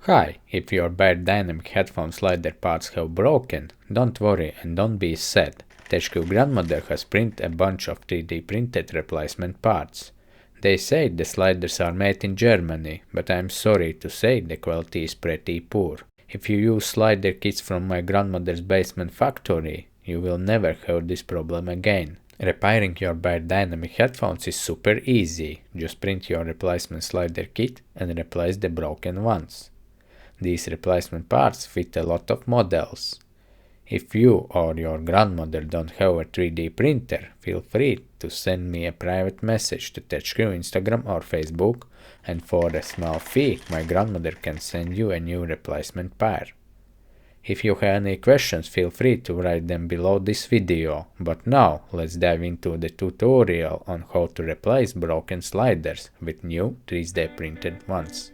Hi, if your Beyerdynamic headphone slider parts have broken, don't worry and don't be sad. TechQ grandmother has printed a bunch of 3D printed replacement parts. They say the sliders are made in Germany, but I'm sorry to say the quality is pretty poor. If you use slider kits from my grandmother's basement factory, you will never have this problem again. Repairing your Beyerdynamic headphones is super easy. Just print your replacement slider kit and replace the broken ones. These replacement parts fit a lot of models. If you or your grandmother don't have a 3D printer, feel free to send me a private message to TechQ Instagram or Facebook, and for a small fee, my grandmother can send you a new replacement pair. If you have any questions, feel free to write them below this video, but now let's dive into the tutorial on how to replace broken sliders with new 3D printed ones.